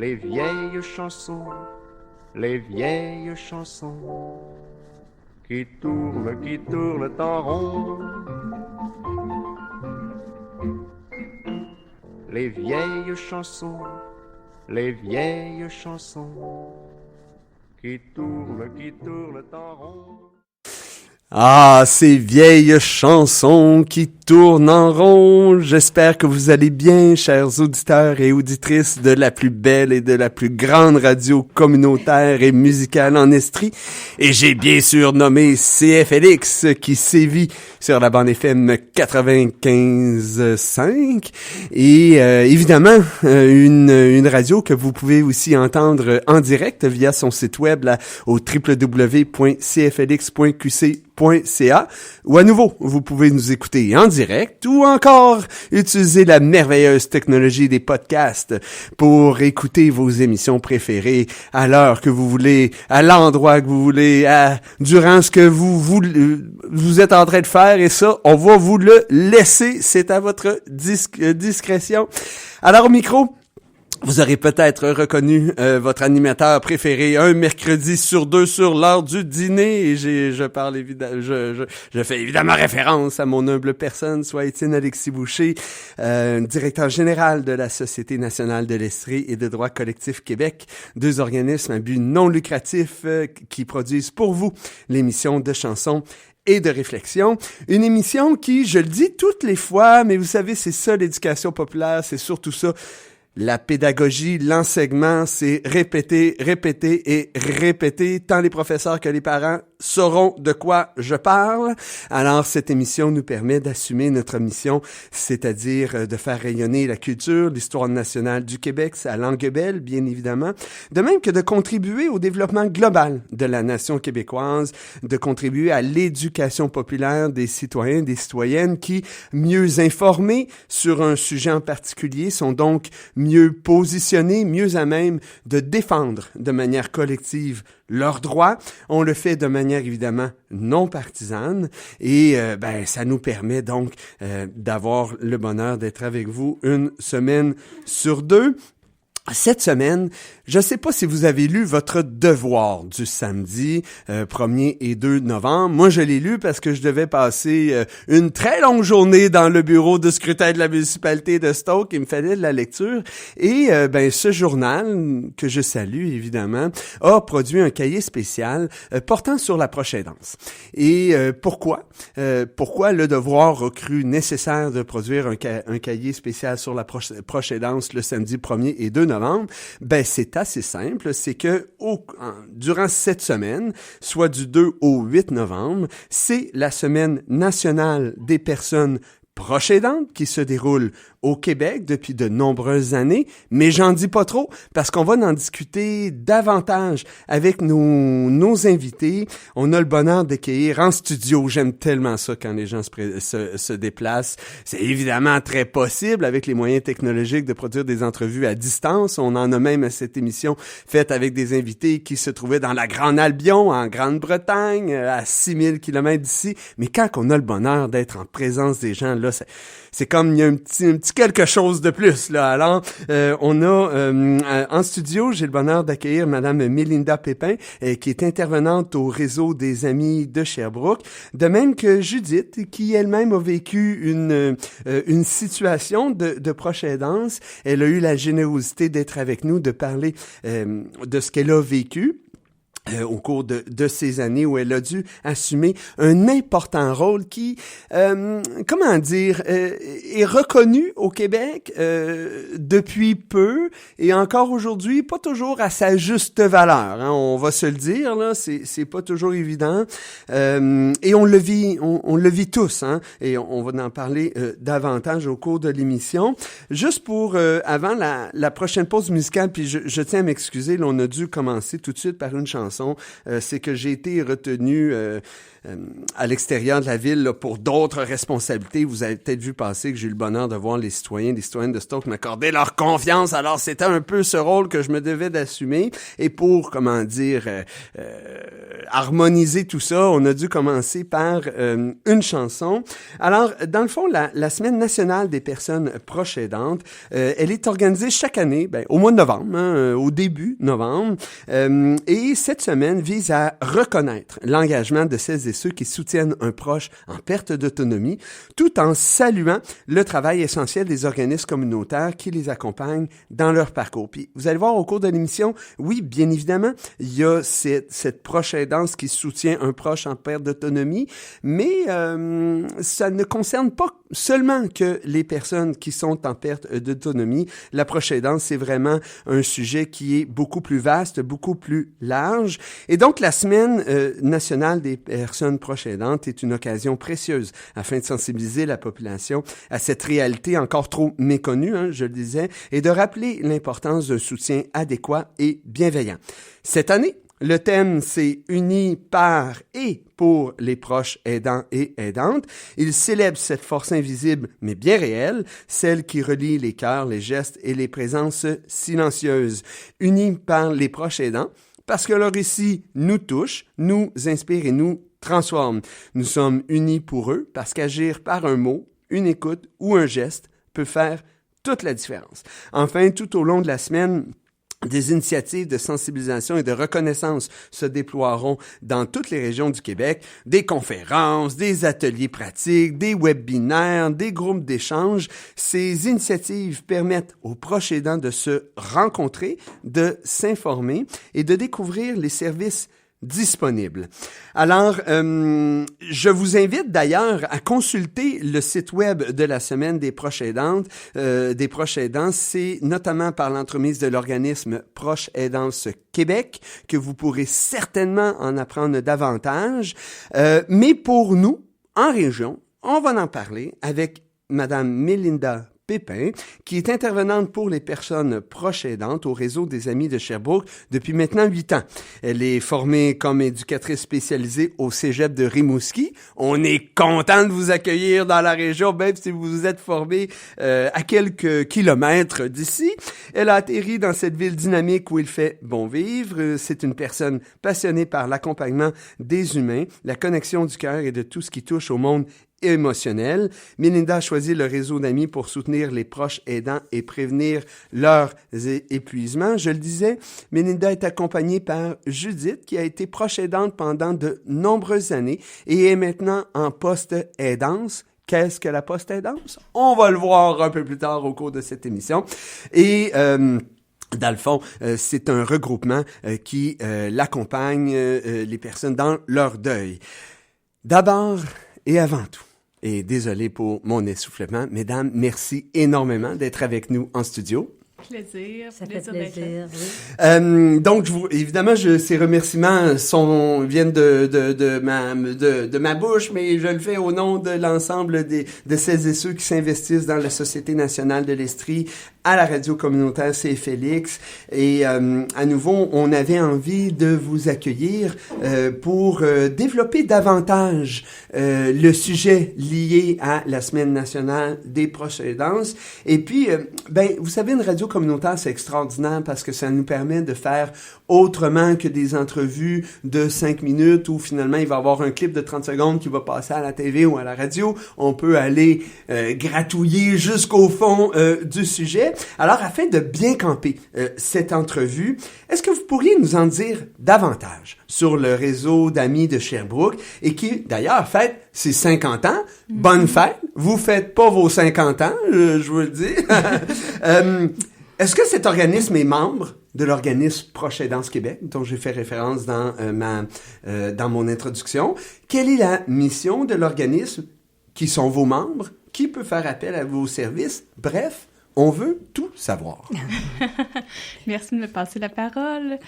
les vieilles chansons, les vieilles chansons qui tournent en rond. Les vieilles chansons, les vieilles chansons qui tournent en rond. Ah, ces vieilles chansons qui tournent en rond. J'espère que vous allez bien, chers auditeurs et auditrices de la plus belle et de la plus grande radio communautaire et musicale en Estrie. Et j'ai bien sûr nommé CFLX qui sévit sur la bande FM 95.5 et évidemment une radio que vous pouvez aussi entendre en direct via son site web là, au www.cflx.qc.ca ou à nouveau, vous pouvez nous écouter en direct ou encore utiliser la merveilleuse technologie des podcasts pour écouter vos émissions préférées à l'heure que vous voulez, à l'endroit que vous voulez, durant ce que vous êtes en train de faire et ça, on va vous le laisser. C'est à votre discrétion. Alors au micro, vous aurez peut-être reconnu votre animateur préféré un mercredi sur deux sur l'heure du dîner et je fais évidemment référence à mon humble personne, soit Étienne Alexis Boucher, directeur général de la Société nationale de l'Estrie et de droit collectif Québec, deux organismes à but non lucratif qui produisent pour vous l'émission de chansons et de réflexion. Une émission qui, je le dis toutes les fois, mais vous savez, c'est ça l'éducation populaire, c'est surtout ça. La pédagogie, l'enseignement, c'est répéter, répéter et répéter. Tant les professeurs que les parents sauront de quoi je parle. Alors, cette émission nous permet d'assumer notre mission, c'est-à-dire de faire rayonner la culture, l'histoire nationale du Québec, sa langue belle, bien évidemment, de même que de contribuer au développement global de la nation québécoise, de contribuer à l'éducation populaire des citoyens, des citoyennes qui, mieux informés sur un sujet en particulier, sont donc mieux positionnés, mieux à même de défendre de manière collective leurs droits. On le fait de manière évidemment non partisane et ça nous permet donc d'avoir le bonheur d'être avec vous une semaine sur deux. Cette semaine, je ne sais pas si vous avez lu votre devoir du samedi 1er et 2 novembre. Moi, je l'ai lu parce que je devais passer une très longue journée dans le bureau de scrutin de la municipalité de Stoke. Il me fallait de la lecture. Et ce journal, que je salue évidemment, a produit un cahier spécial portant sur la prochaine-danse. Et pourquoi? Pourquoi le devoir a cru nécessaire de produire un cahier spécial sur la prochaine-danse le samedi 1er et 2 novembre? C'est assez simple, c'est que durant cette semaine, soit du 2 au 8 novembre, c'est la semaine nationale des personnes proches aidantes qui se déroule au Québec depuis de nombreuses années, mais j'en dis pas trop parce qu'on va en discuter davantage avec nos invités. On a le bonheur d'accueillir en studio. J'aime tellement ça quand les gens se déplacent. C'est évidemment très possible avec les moyens technologiques de produire des entrevues à distance. On en a même à cette émission faite avec des invités qui se trouvaient dans la Grande Albion, en Grande-Bretagne, à 6000 kilomètres d'ici. Mais quand on a le bonheur d'être en présence des gens, là, c'est comme il y a un petit quelque chose de plus là. Alors, on a en studio, j'ai le bonheur d'accueillir Madame Mélinda Pépin, qui est intervenante au réseau des Amis de Sherbrooke, de même que Judith, qui elle-même a vécu une situation de proche aidance. Elle a eu la générosité d'être avec nous, de parler de ce qu'elle a vécu au cours de ces années où elle a dû assumer un important rôle qui, est reconnu au Québec depuis peu et encore aujourd'hui, pas toujours à sa juste valeur. Hein, on va se le dire, là, c'est pas toujours évident. Et on le vit tous, hein, et on va en parler davantage au cours de l'émission. Juste pour, avant la prochaine pause musicale, puis je tiens à m'excuser, là, on a dû commencer tout de suite par une chanson chanson, c'est que j'ai été retenu à l'extérieur de la ville là, pour d'autres responsabilités. Vous avez peut-être vu passer que j'ai eu le bonheur de voir les citoyennes de Stoke m'accorder leur confiance. Alors, c'était un peu ce rôle que je me devais d'assumer. Et pour, harmoniser tout ça, on a dû commencer par une chanson. Alors, dans le fond, la Semaine nationale des personnes proches aidantes, elle est organisée chaque année, au mois de novembre, au début novembre. Et cette semaine vise à reconnaître l'engagement de celles et ceux qui soutiennent un proche en perte d'autonomie, tout en saluant le travail essentiel des organismes communautaires qui les accompagnent dans leur parcours. Puis, vous allez voir au cours de l'émission, oui, bien évidemment, il y a cette proche aidance qui soutient un proche en perte d'autonomie, mais ça ne concerne pas seulement que les personnes qui sont en perte d'autonomie. La proche aidance, c'est vraiment un sujet qui est beaucoup plus vaste, beaucoup plus large. Et donc, la Semaine nationale des personnes proches aidantes est une occasion précieuse afin de sensibiliser la population à cette réalité encore trop méconnue, je le disais, et de rappeler l'importance d'un soutien adéquat et bienveillant. Cette année, le thème, c'est « Unis par et pour les proches aidants et aidantes ». Il célèbre cette force invisible, mais bien réelle, celle qui relie les cœurs, les gestes et les présences silencieuses. Unis par les proches aidants, parce que leur récit nous touche, nous inspire et nous transforme. Nous sommes unis pour eux, parce qu'agir par un mot, une écoute ou un geste peut faire toute la différence. Enfin, tout au long de la semaine, des initiatives de sensibilisation et de reconnaissance se déploieront dans toutes les régions du Québec. Des conférences, des ateliers pratiques, des webinaires, des groupes d'échange. Ces initiatives permettent aux proches aidants de se rencontrer, de s'informer et de découvrir les services disponible. Alors, je vous invite d'ailleurs à consulter le site web de la Semaine des proches aidantes, des proches aidants. C'est notamment par l'entremise de l'organisme Proches Aidance Québec que vous pourrez certainement en apprendre davantage. Mais pour nous, en région, on va en parler avec Madame Mélinda Pépin, qui est intervenante pour les personnes proches aidantes au réseau des Amis de Sherbrooke depuis maintenant 8 ans. Elle est formée comme éducatrice spécialisée au Cégep de Rimouski. On est content de vous accueillir dans la région, même si vous vous êtes formé à quelques kilomètres d'ici. Elle a atterri dans cette ville dynamique où il fait bon vivre. C'est une personne passionnée par l'accompagnement des humains, la connexion du cœur et de tout ce qui touche au monde émotionnel. Mélinda a choisi le réseau d'amis pour soutenir les proches aidants et prévenir leurs épuisements. Je le disais, Mélinda est accompagnée par Judith, qui a été proche aidante pendant de nombreuses années et est maintenant en post-aidance. Qu'est-ce que la post-aidance? On va le voir un peu plus tard au cours de cette émission. Et dans le fond, c'est un regroupement qui l'accompagne, les personnes, dans leur deuil. D'abord et avant tout, et désolé pour mon essoufflement, mesdames, merci énormément d'être avec nous en studio. Plaisir. Ça fait plaisir, oui. Donc, évidemment, ces remerciements viennent de ma bouche, mais je le fais au nom de l'ensemble de celles et ceux qui s'investissent dans la Société nationale de l'Estrie, à la radio communautaire CFLX. Et à nouveau, on avait envie de vous accueillir pour développer davantage le sujet lié à la Semaine nationale des proches aidants. Et puis, vous savez, une radio communautaire, c'est extraordinaire parce que ça nous permet de faire autrement que des entrevues de 5 minutes où finalement il va y avoir un clip de 30 secondes qui va passer à la TV ou à la radio. On peut aller gratouiller jusqu'au fond du sujet. Alors, afin de bien camper cette entrevue, est-ce que vous pourriez nous en dire davantage sur le réseau d'amis de Sherbrooke et qui, d'ailleurs, fête ses 50 ans? Bonne fête! Vous faites pas vos 50 ans, je vous le dis. Est-ce que cet organisme est membre de l'organisme Proches Aidance Québec, dont j'ai fait référence dans mon introduction? Quelle est la mission de l'organisme? Qui sont vos membres? Qui peut faire appel à vos services? Bref, on veut tout savoir. Merci de me passer la parole.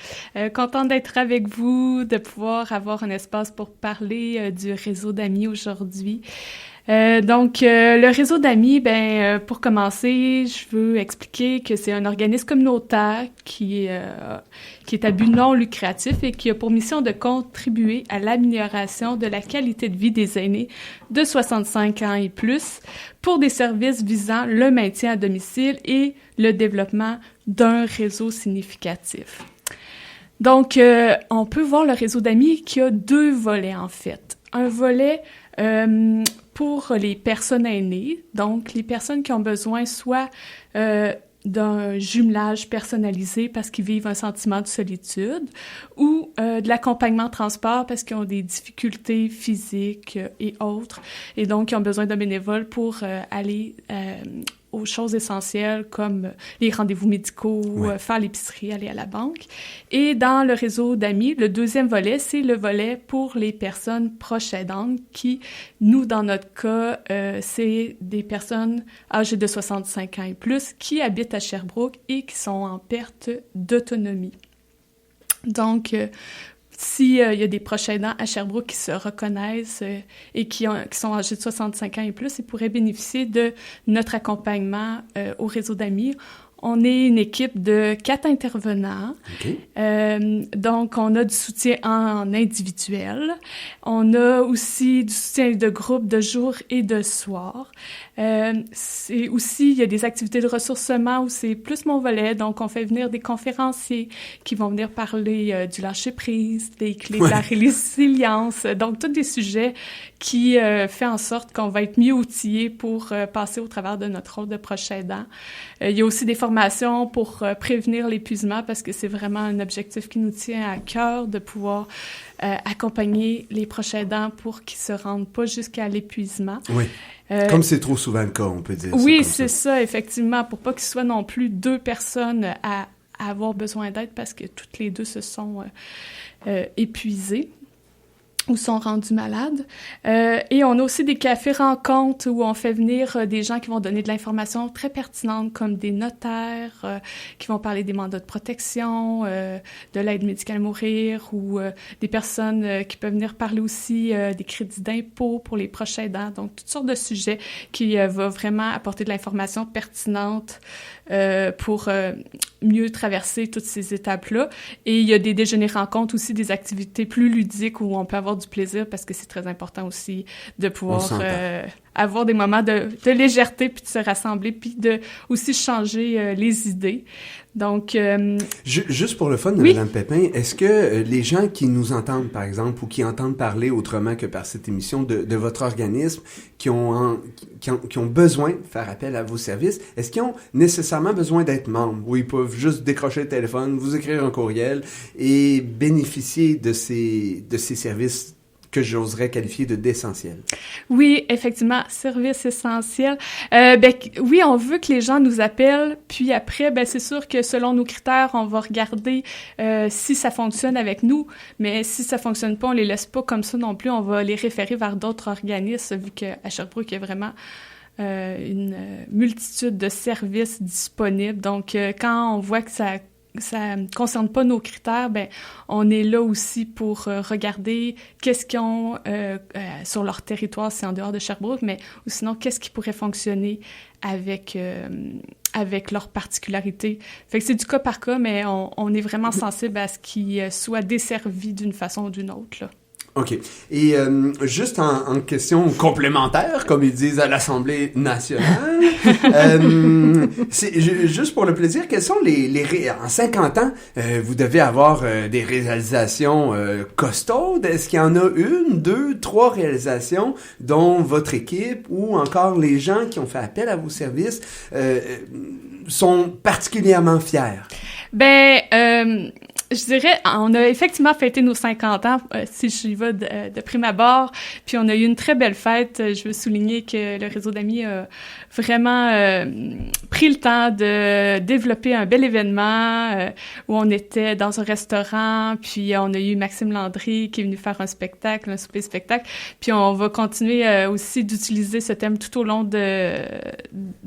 Contente d'être avec vous, de pouvoir avoir un espace pour parler du réseau d'amis aujourd'hui. Le réseau d'amis, pour commencer, je veux expliquer que c'est un organisme communautaire qui est à but non lucratif et qui a pour mission de contribuer à l'amélioration de la qualité de vie des aînés de 65 ans et plus pour des services visant le maintien à domicile et le développement d'un réseau significatif. Donc, on peut voir le réseau d'amis qui a 2 volets, en fait. Un volet pour les personnes aînées, donc les personnes qui ont besoin soit d'un jumelage personnalisé parce qu'ils vivent un sentiment de solitude ou de l'accompagnement de transport parce qu'ils ont des difficultés physiques et autres et donc ils ont besoin d'un bénévole pour aller aux choses essentielles comme les rendez-vous médicaux, faire l'épicerie, aller à la banque. Et dans le réseau d'amis, le 2e volet, c'est le volet pour les personnes proches aidantes qui, nous, dans notre cas, c'est des personnes âgées de 65 ans et plus qui habitent à Sherbrooke et qui sont en perte d'autonomie. Donc, s'il y a des proches aidants à Sherbrooke qui se reconnaissent et qui sont âgés de 65 ans et plus, ils pourraient bénéficier de notre accompagnement au réseau d'amis. On est une équipe de 4 intervenants. Okay. Donc, on a du soutien en individuel. On a aussi du soutien de groupe de jour et de soir. C'est aussi, il y a des activités de ressourcement où c'est plus mon volet. Donc, on fait venir des conférenciers qui vont venir parler du lâcher-prise, des clés de la résilience. Donc, tous des sujets qui fait en sorte qu'on va être mieux outillés pour passer au travers de notre rôle de proche aidant. Il y a aussi des formations pour prévenir l'épuisement parce que c'est vraiment un objectif qui nous tient à cœur de pouvoir accompagner les proches aidants pour qu'ils se rendent pas jusqu'à l'épuisement. Oui. Comme c'est trop souvent le cas, on peut dire. Oui, c'est ça, effectivement, pour pas qu'il soit non plus 2 personnes à avoir besoin d'aide parce que toutes les 2 se sont épuisées ou sont rendus malades. Et on a aussi des cafés-rencontres où on fait venir des gens qui vont donner de l'information très pertinente, comme des notaires qui vont parler des mandats de protection, de l'aide médicale à mourir, ou des personnes qui peuvent venir parler aussi des crédits d'impôt pour les proches aidants. Donc, toutes sortes de sujets qui vont vraiment apporter de l'information pertinente pour mieux traverser toutes ces étapes-là. Et il y a des déjeuners-rencontres aussi, des activités plus ludiques où on peut avoir du plaisir parce que c'est très important aussi de pouvoir avoir des moments de légèreté puis de se rassembler puis de aussi changer les idées. Donc... Juste pour le fun, oui? Mme Pépin, est-ce que les gens qui nous entendent, par exemple, ou qui entendent parler autrement que par cette émission de votre organisme, qui ont besoin de faire appel à vos services, est-ce qu'ils ont nécessairement besoin d'être membres, ou ils peuvent juste décrocher le téléphone, vous écrire un courriel et bénéficier de ces services que j'oserais qualifier d'essentiel? Oui, effectivement, service essentiel. Oui, on veut que les gens nous appellent, puis après, c'est sûr que selon nos critères, on va regarder si ça fonctionne avec nous, mais si ça fonctionne pas, on les laisse pas comme ça non plus, on va les référer vers d'autres organismes, vu qu'à Sherbrooke, il y a vraiment une multitude de services disponibles. Donc, quand on voit que ça concerne pas nos critères, on est là aussi pour regarder qu'est-ce qu'ils ont sur leur territoire, c'est en dehors de Sherbrooke, mais ou sinon, qu'est-ce qui pourrait fonctionner avec leurs particularités. Fait que c'est du cas par cas, mais on est vraiment sensible à ce qu'ils soient desservis d'une façon ou d'une autre, là. OK. Et juste en question complémentaire, comme ils disent à l'Assemblée nationale, c'est juste pour le plaisir, quels sont en 50 ans, vous devez avoir des réalisations costaudes. Est-ce qu'il y en a 1, 2, 3 réalisations dont votre équipe ou encore les gens qui ont fait appel à vos services sont particulièrement fiers? Je dirais, on a effectivement fêté nos 50 ans, si j'y vais de prime abord, puis on a eu une très belle fête. Je veux souligner que le réseau d'amis a vraiment pris le temps de développer un bel événement où on était dans un restaurant, puis on a eu Maxime Landry qui est venu faire un spectacle, un souper-spectacle, puis on va continuer aussi d'utiliser ce thème tout au long de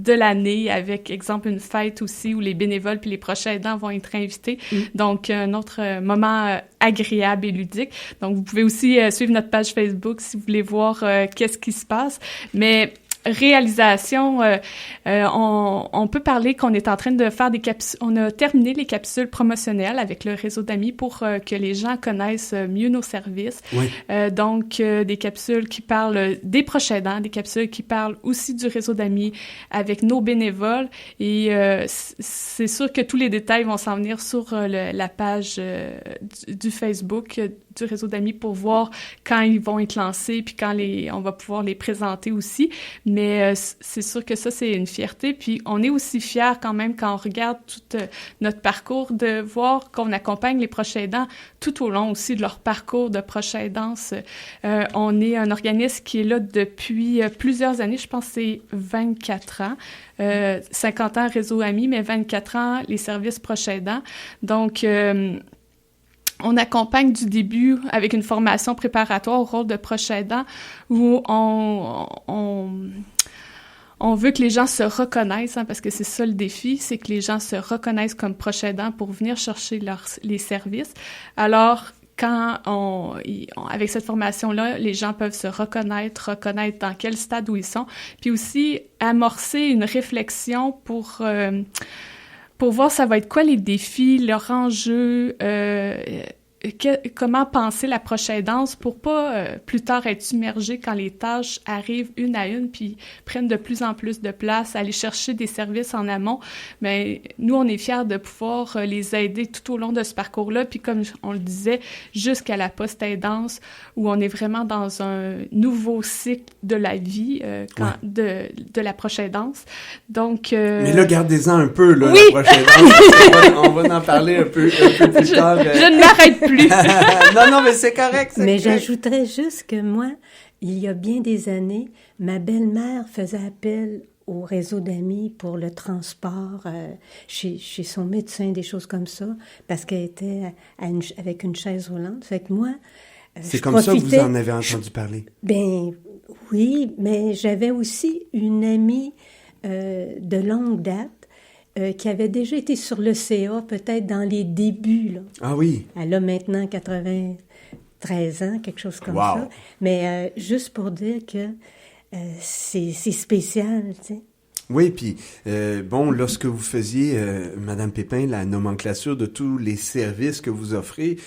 l'année, avec, exemple, une fête aussi où les bénévoles puis les proches aidants vont être invités. Donc, un autre moment agréable et ludique. Donc, vous pouvez aussi suivre notre page Facebook si vous voulez voir qu'est-ce qui se passe. Mais réalisation, on peut parler qu'on est en train de faire des capsules. On a terminé les capsules promotionnelles avec le réseau d'amis pour que les gens connaissent mieux nos services. Oui. Donc, des capsules qui parlent des proches aidants, des capsules qui parlent aussi du réseau d'amis avec nos bénévoles. Et c'est sûr que tous les détails vont s'en venir sur la page du Facebook du réseau d'amis pour voir quand ils vont être lancés puis quand on va pouvoir les présenter aussi. Mais c'est sûr que ça, c'est une fierté. Puis on est aussi fiers quand même quand on regarde tout notre parcours de voir qu'on accompagne les proches aidants tout au long aussi de leur parcours de proche aidance. On est un organisme qui est là depuis plusieurs années, je pense que c'est 24 ans. 50 ans réseau Amis, mais 24 ans les services proches aidants. Donc, on accompagne du début avec une formation préparatoire au rôle de proche aidant où on veut que les gens se reconnaissent, parce que c'est ça le défi, c'est que les gens se reconnaissent comme proche aidant pour venir chercher les services. Alors, avec cette formation-là, les gens peuvent se reconnaître dans quel stade où ils sont, puis aussi amorcer une réflexion pour voir ça va être quoi les défis, leurs enjeux, comment penser la proche aidance pour pas plus tard être submergé quand les tâches arrivent une à une puis prennent de plus en plus de place, aller chercher des services en amont. Mais nous, on est fiers de pouvoir les aider tout au long de ce parcours-là, puis comme on le disait, jusqu'à la post-aidance où on est vraiment dans un nouveau cycle de la vie de la proche aidance. Donc, mais là, gardez-en un peu, là, oui! La proche aidance. on va en parler un peu plus tard. Je ne m'arrête plus. non, mais c'est correct. Mais j'ajouterais juste que moi, il y a bien des années, ma belle-mère faisait appel au réseau d'amis pour le transport chez son médecin, des choses comme ça, parce qu'elle était avec une chaise roulante. Fait que moi, c'est comme ça que vous en avez entendu parler? Ben oui, mais j'avais aussi une amie de longue date qui avait déjà été sur le CA, peut-être dans les débuts, là. Ah oui? Elle a maintenant 93 ans, quelque chose comme ça. Mais juste pour dire que c'est spécial, tu sais. Oui, puis lorsque vous faisiez, Madame Pépin, la nomenclature de tous les services que vous offrez,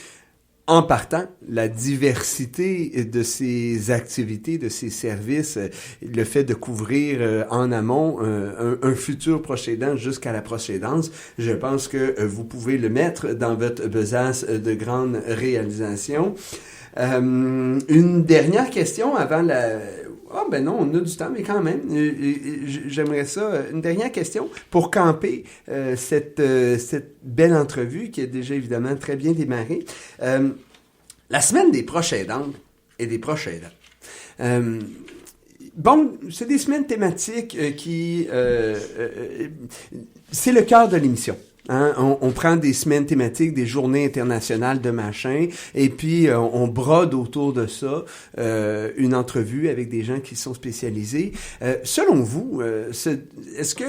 en partant, la diversité de ces activités, de ces services, le fait de couvrir en amont un futur proche aidant jusqu'à la proche aidance, je pense que vous pouvez le mettre dans votre besace de grande réalisation. Une dernière question avant la... Ah ben non, on a du temps, mais quand même, j'aimerais ça. Une dernière question pour camper cette belle entrevue qui a déjà évidemment très bien démarré. La semaine des proches aidantes et des proches aidants. C'est des semaines thématiques c'est le cœur de l'émission. Hein, on prend des semaines thématiques, des journées internationales de machin, et puis on brode autour de ça une entrevue avec des gens qui sont spécialisés. Selon vous, est-ce que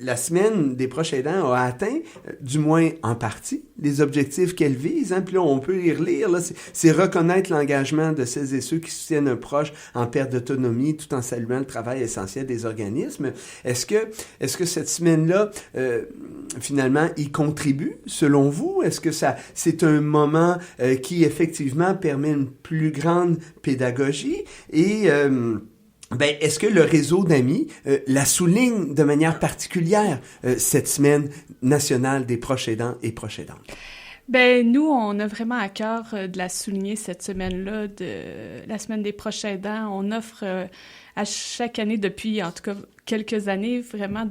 la semaine des proches aidants a atteint, du moins en partie, les objectifs qu'elle vise? Hein? Puis là, on peut y relire. Là, c'est reconnaître l'engagement de celles et ceux qui soutiennent un proche en perte d'autonomie tout en saluant le travail essentiel des organismes. Est-ce que cette semaine-là, finalement, y contribue, selon vous? Est-ce que c'est un moment qui, effectivement, permet une plus grande pédagogie? Et est-ce que le réseau d'amis la souligne de manière particulière cette semaine nationale des proches aidants et proches aidantes? Nous, on a vraiment à cœur de la souligner cette semaine-là, de la semaine des proches aidants. On offre à chaque année, depuis en tout cas quelques années, vraiment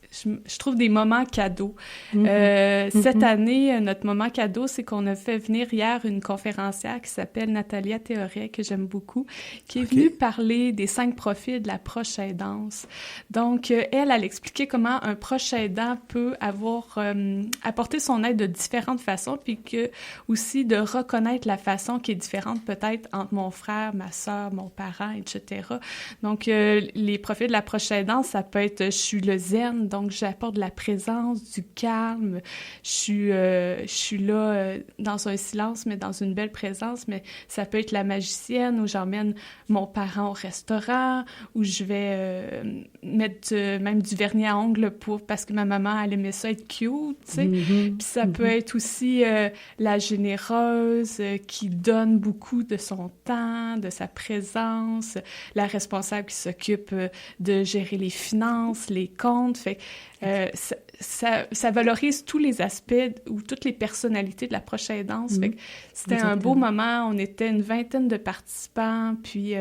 je trouve des moments cadeaux. Cette année, notre moment cadeau, c'est qu'on a fait venir hier une conférencière qui s'appelle Natalia Théoret, que j'aime beaucoup, qui est venue parler des 5 profils de la proche aidance. Donc, elle expliquait comment un proche aidant peut apporter son aide de différentes façons, puis que aussi de reconnaître la façon qui est différente peut-être entre mon frère, ma sœur, mon parent, etc. Donc, les profils de la proche aidance, ça peut être « je suis le zen », donc Donc, j'apporte de la présence, du calme. Je suis là dans un silence, mais dans une belle présence. Mais ça peut être la magicienne où j'emmène mon parent au restaurant, où je vais mettre même du vernis à ongles parce que ma maman, elle aimait ça être cute, tu sais. Puis ça peut être aussi la généreuse qui donne beaucoup de son temps, de sa présence, la responsable qui s'occupe de gérer les finances, les comptes. Fait ça valorise tous les aspects ou toutes les personnalités de l'approche aidance. Fait que c'était un beau moment. On était une vingtaine de participants, puis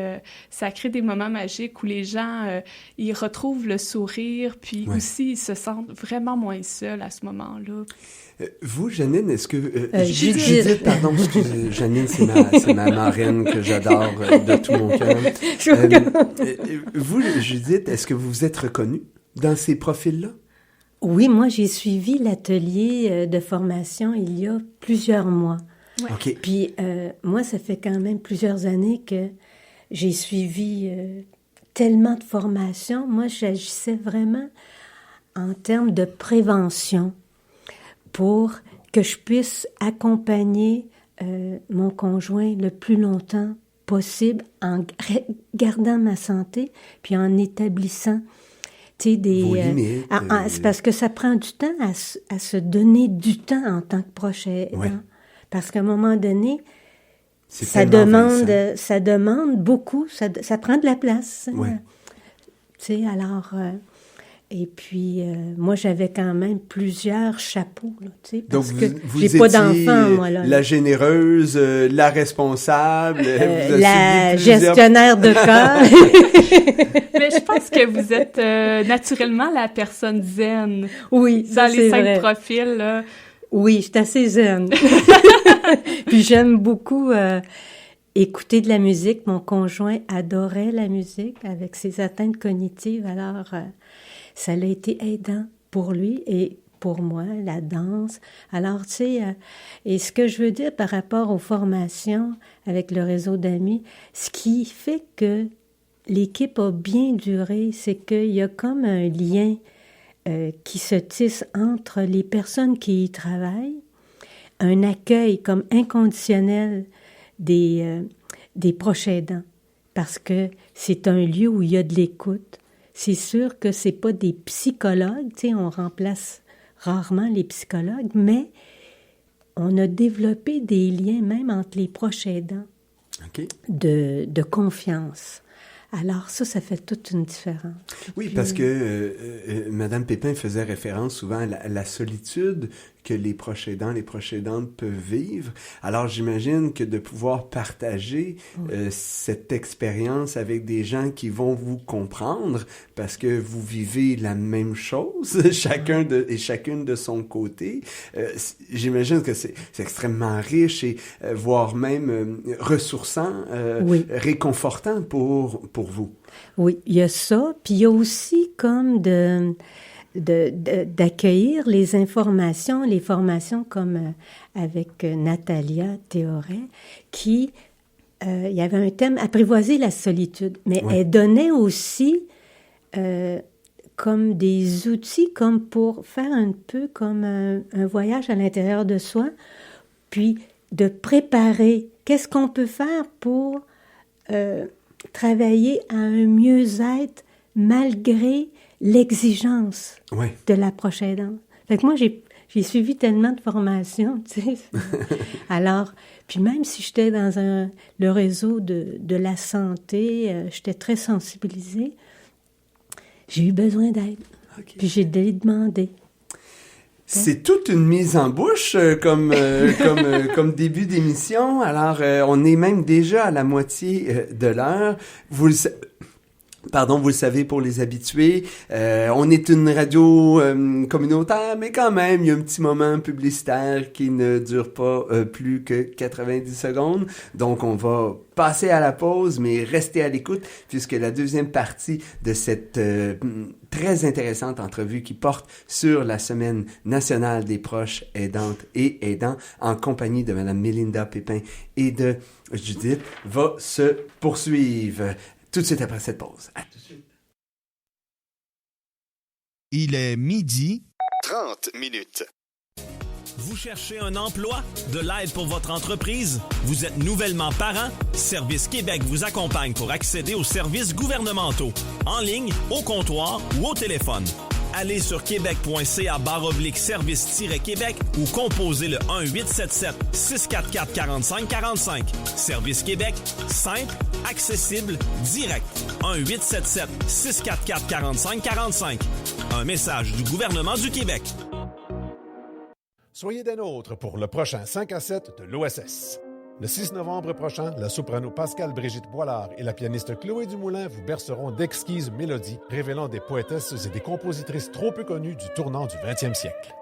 ça crée des moments magiques où les gens, ils retrouvent le sourire, puis aussi ils se sentent vraiment moins seuls à ce moment-là. Vous, Janine, est-ce que... Judith. Pardon, excusez, Janine, c'est ma marraine que j'adore de tout mon cœur. Vous, Judith, est-ce que vous vous êtes reconnue dans ces profils-là? Oui, moi, j'ai suivi l'atelier de formation il y a plusieurs mois. Ouais. OK. Puis, moi, ça fait quand même plusieurs années que j'ai suivi tellement de formations. Moi, j'agissais vraiment en termes de prévention pour que je puisse accompagner mon conjoint le plus longtemps possible en gardant ma santé, puis en établissant Vos limites. C'est parce que ça prend du temps à se donner du temps en tant que proche aidant. Ouais. Parce qu'à un moment donné, C'est ça demande beaucoup, ça prend de la place. Ouais. Alors... et puis, moi, j'avais quand même plusieurs chapeaux, là, tu sais, parce Donc, que vous j'ai pas étiez d'enfant, moi, là. la généreuse, la responsable, vous avez La subi plusieurs... gestionnaire de cas. Mais je pense que vous êtes naturellement la personne zen. Oui, ça, Dans les c'est 5 vrai. profils, là. Oui, je suis assez zen. Puis j'aime beaucoup écouter de la musique. Mon conjoint adorait la musique avec ses atteintes cognitives, alors... ça a été aidant pour lui et pour moi, la danse. Alors, tu sais, et ce que je veux dire par rapport aux formations avec le réseau d'amis, ce qui fait que l'équipe a bien duré, c'est qu'il y a comme un lien qui se tisse entre les personnes qui y travaillent, un accueil comme inconditionnel des proches aidants, parce que c'est un lieu où il y a de l'écoute. C'est sûr que c'est pas des psychologues, tu sais, on remplace rarement les psychologues, mais on a développé des liens même entre les proches aidants de confiance. Alors ça fait toute une différence. Oui, Puis, parce que Madame Pépin faisait référence souvent à la solitude que les proches aidants, les proches aidantes peuvent vivre. Alors, j'imagine que de pouvoir partager cette expérience avec des gens qui vont vous comprendre, parce que vous vivez la même chose, chacune de son côté, j'imagine que c'est extrêmement riche et voire même ressourçant, réconfortant pour vous. Oui, il y a ça, puis il y a aussi comme d'accueillir les formations comme avec Natalia Théoret, qui, il y avait un thème, apprivoiser la solitude, mais elle donnait aussi comme des outils comme pour faire un peu comme un voyage à l'intérieur de soi, puis de préparer, qu'est-ce qu'on peut faire pour travailler à un mieux-être malgré l'exigence de l'approche aidante. Fait que moi, j'ai suivi tellement de formations, tu sais. Alors, puis même si j'étais dans le réseau de la santé, j'étais très sensibilisée, j'ai eu besoin d'aide. Puis j'ai demandé. C'est toute une mise en bouche comme début d'émission. Alors, on est même déjà à la moitié de l'heure. Vous le savez pour les habitués, on est une radio communautaire, mais quand même, il y a un petit moment publicitaire qui ne dure pas plus que 90 secondes. Donc, on va passer à la pause, mais restez à l'écoute, puisque la deuxième partie de cette très intéressante entrevue qui porte sur la Semaine nationale des proches aidantes et aidants, en compagnie de Mme Mélinda Pépin et de Judith, va se poursuivre tout de suite après cette pause. À tout de suite. Il est midi. 30 minutes. Vous cherchez un emploi? De l'aide pour votre entreprise? Vous êtes nouvellement parent? Service Québec vous accompagne pour accéder aux services gouvernementaux, en ligne, au comptoir ou au téléphone. Allez sur québec.ca/service-québec ou composez le 1-877-644-4545. Service Québec, simple, accessible, direct. 1-877-644-4545. Un message du gouvernement du Québec. Soyez des nôtres pour le prochain 5 à 7 de l'OSS. Le 6 novembre prochain, la soprano Pascale-Brigitte Boilard et la pianiste Chloé Dumoulin vous berceront d'exquises mélodies révélant des poétesses et des compositrices trop peu connues du tournant du 20e siècle.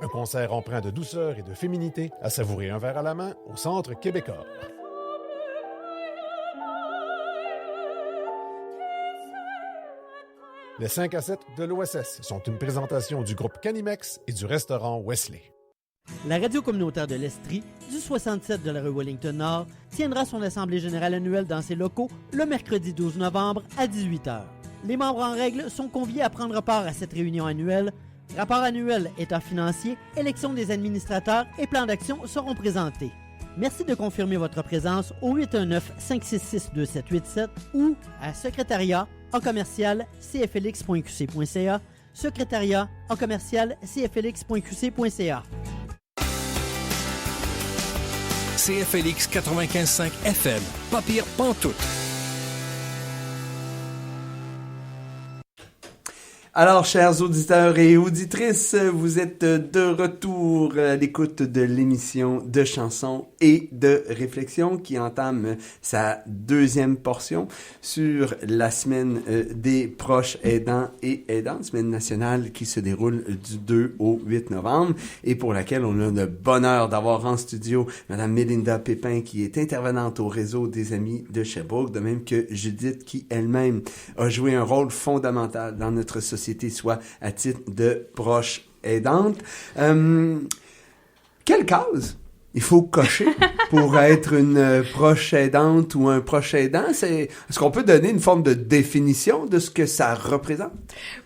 Un concert empreint de douceur et de féminité à savourer un verre à la main au Centre Québécois. Les 5 à 7 de l'OSS sont une présentation du groupe Canimex et du restaurant Wesley. La radio communautaire de l'Estrie, du 67 de la rue Wellington-Nord, tiendra son assemblée générale annuelle dans ses locaux le mercredi 12 novembre à 18h. Les membres en règle sont conviés à prendre part à cette réunion annuelle. Rapport annuel, état financier, élection des administrateurs et plan d'action seront présentés. Merci de confirmer votre présence au 819-566-2787 ou à secrétariat@cflx.qc.ca, secrétariat@cflx.qc.ca. CFLX 95.5 FM. Pas pire, pantoute. Alors, chers auditeurs et auditrices, vous êtes de retour à l'écoute de l'émission de chansons et de réflexion qui entame sa deuxième portion sur la semaine des proches aidants et aidantes, semaine nationale qui se déroule du 2 au 8 novembre et pour laquelle on a le bonheur d'avoir en studio Madame Mélinda Pépin qui est intervenante au réseau des Amis de Sherbrooke, de même que Judith qui elle-même a joué un rôle fondamental dans notre société, soit à titre de proche aidante. Quelle case il faut cocher pour être une proche aidante ou un proche aidant? Est-ce qu'on peut donner une forme de définition de ce que ça représente?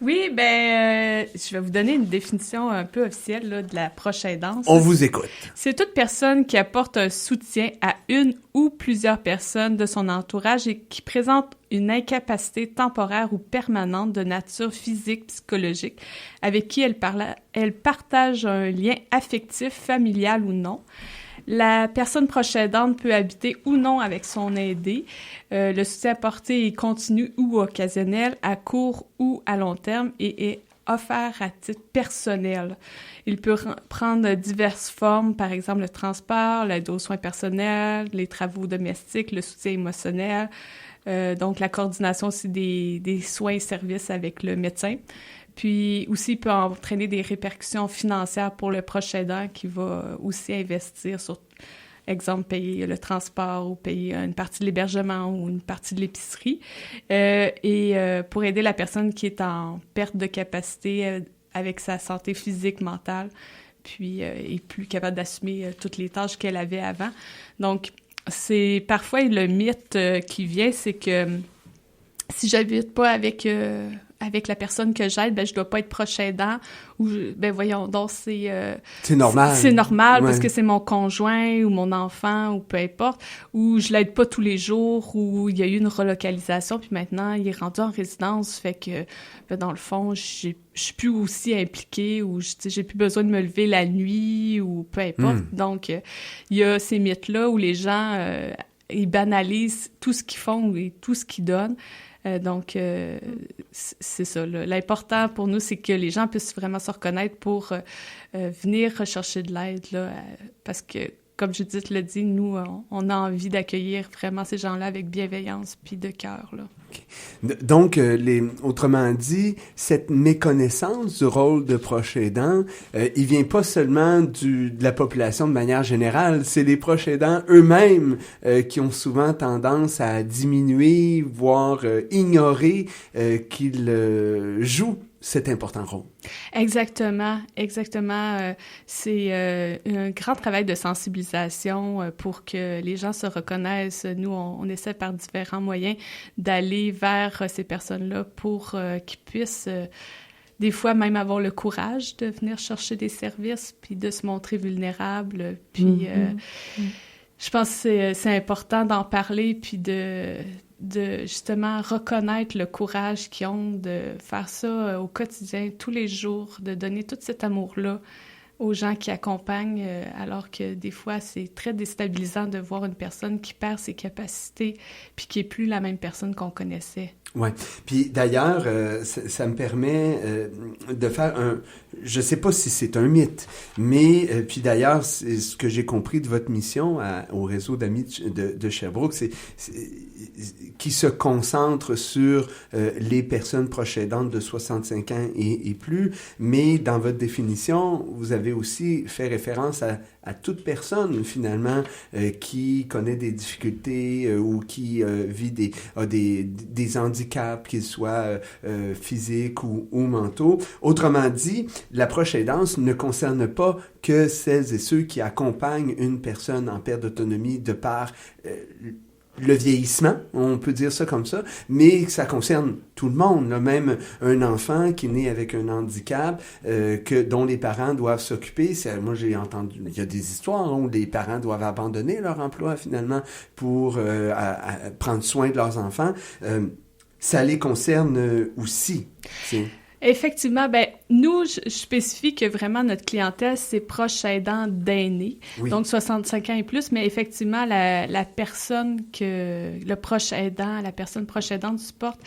Oui, je vais vous donner une définition un peu officielle là, de la proche aidance. On vous écoute. C'est toute personne qui apporte un soutien à une ou plusieurs personnes de son entourage et qui présente une incapacité temporaire ou permanente de nature physique, psychologique, avec qui elle partage un lien affectif, familial ou non. La personne proche aidante peut habiter ou non avec son aidé. Le soutien apporté est continu ou occasionnel, à court ou à long terme et est offert à titre personnel. Il peut prendre diverses formes, par exemple le transport, l'aide aux soins personnels, les travaux domestiques, le soutien émotionnel, donc la coordination aussi des soins et services avec le médecin. Puis aussi, il peut entraîner des répercussions financières pour le proche aidant qui va aussi investir sur, exemple, payer le transport ou payer une partie de l'hébergement ou une partie de l'épicerie. Pour aider la personne qui est en perte de capacité avec sa santé physique, mentale, puis est plus capable d'assumer toutes les tâches qu'elle avait avant. Donc, c'est parfois le mythe qui vient, c'est que si j'habite pas avec la personne que j'aide, je dois pas être proche aidant ou voyons donc c'est normal. C'est normal parce que c'est mon conjoint ou mon enfant ou peu importe, ou je l'aide pas tous les jours, ou il y a eu une relocalisation puis maintenant il est rendu en résidence, fait que dans le fond, je suis plus aussi impliquée ou j'ai plus besoin de me lever la nuit ou peu importe. Donc il y a ces mythes là où les gens ils banalisent tout ce qu'ils font et tout ce qu'ils donnent. Donc, c'est ça. Là. L'important pour nous, c'est que les gens puissent vraiment se reconnaître pour venir rechercher de l'aide, là, parce que, comme Judith l'a dit, nous, on a envie d'accueillir vraiment ces gens-là avec bienveillance puis de cœur, là. Okay. Donc, autrement dit, cette méconnaissance du rôle de proche aidant, il vient pas seulement de la population de manière générale, c'est les proches aidants eux-mêmes qui ont souvent tendance à diminuer, voire ignorer qu'ils jouent cet important rôle. Exactement. C'est un grand travail de sensibilisation pour que les gens se reconnaissent. Nous, on essaie par différents moyens d'aller vers ces personnes-là pour qu'ils puissent des fois même avoir le courage de venir chercher des services, puis de se montrer vulnérable. Puis je pense que c'est important d'en parler, puis de justement reconnaître le courage qu'ils ont de faire ça au quotidien, tous les jours, de donner tout cet amour-là aux gens qui accompagnent, alors que des fois, c'est très déstabilisant de voir une personne qui perd ses capacités puis qui n'est plus la même personne qu'on connaissait. Ouais. Puis d'ailleurs, ça me permet de faire un... Je sais pas si c'est un mythe, mais puis d'ailleurs, c'est ce que j'ai compris de votre mission au réseau d'amis de Sherbrooke, c'est qui se concentre sur les personnes proches aidantes de 65 ans et plus, mais dans votre définition, vous avez aussi fait référence à toute personne, finalement, qui connaît des difficultés ou qui vit des handicaps, qu'ils soient physiques ou mentaux. Autrement dit, l'approche aidance ne concerne pas que celles et ceux qui accompagnent une personne en perte d'autonomie de par le vieillissement, on peut dire ça comme ça, mais ça concerne tout le monde, là, même un enfant qui est né avec un handicap dont les parents doivent s'occuper. Moi, j'ai entendu, il y a des histoires où les parents doivent abandonner leur emploi finalement pour prendre soin de leurs enfants. Ça les concerne aussi. Effectivement, nous, je spécifie que vraiment notre clientèle, c'est proche aidant d'aînés, donc 65 ans et plus, mais effectivement, la personne le proche aidant, la personne proche aidante supporte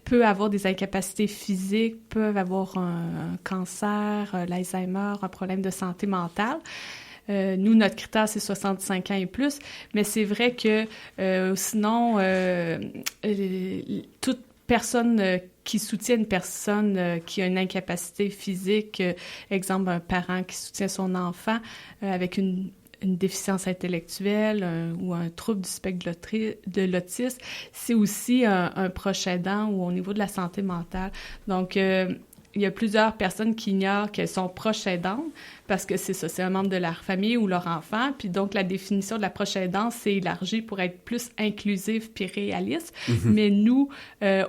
peut avoir des incapacités physiques, peuvent avoir un cancer, l'Alzheimer, un problème de santé mentale. Nous, notre critère, c'est 65 ans et plus, mais c'est vrai que sinon, toute personne qui soutient une personne qui a une incapacité physique, exemple un parent qui soutient son enfant avec une déficience intellectuelle ou un trouble du spectre de l'autisme, c'est aussi un proche aidant ou au niveau de la santé mentale. Donc, il y a plusieurs personnes qui ignorent qu'elles sont proches aidantes parce que c'est ça, c'est un membre de leur famille ou leur enfant. Puis donc, la définition de la proche aidance, c'est élargi pour être plus inclusive puis réaliste. Mais nous,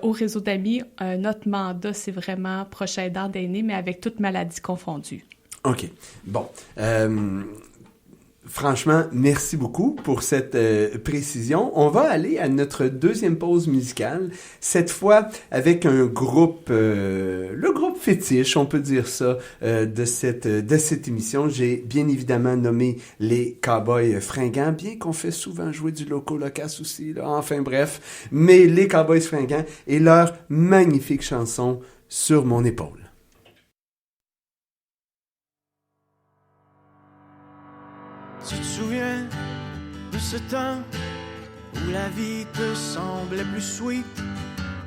au réseau d'amis, notre mandat, c'est vraiment proche aidant d'aînés, mais avec toute maladie confondue. OK. Bon. Franchement, merci beaucoup pour cette précision. On va aller à notre deuxième pause musicale, cette fois avec un groupe, le groupe fétiche, on peut dire ça, de cette émission. J'ai bien évidemment nommé les Cowboys Fringants, bien qu'on fait souvent jouer du Loco Locas aussi, là, enfin bref, mais les Cowboys Fringants et leur magnifique chanson « Sur mon épaule ». Tu te souviens de ce temps où la vie te semblait plus sweet?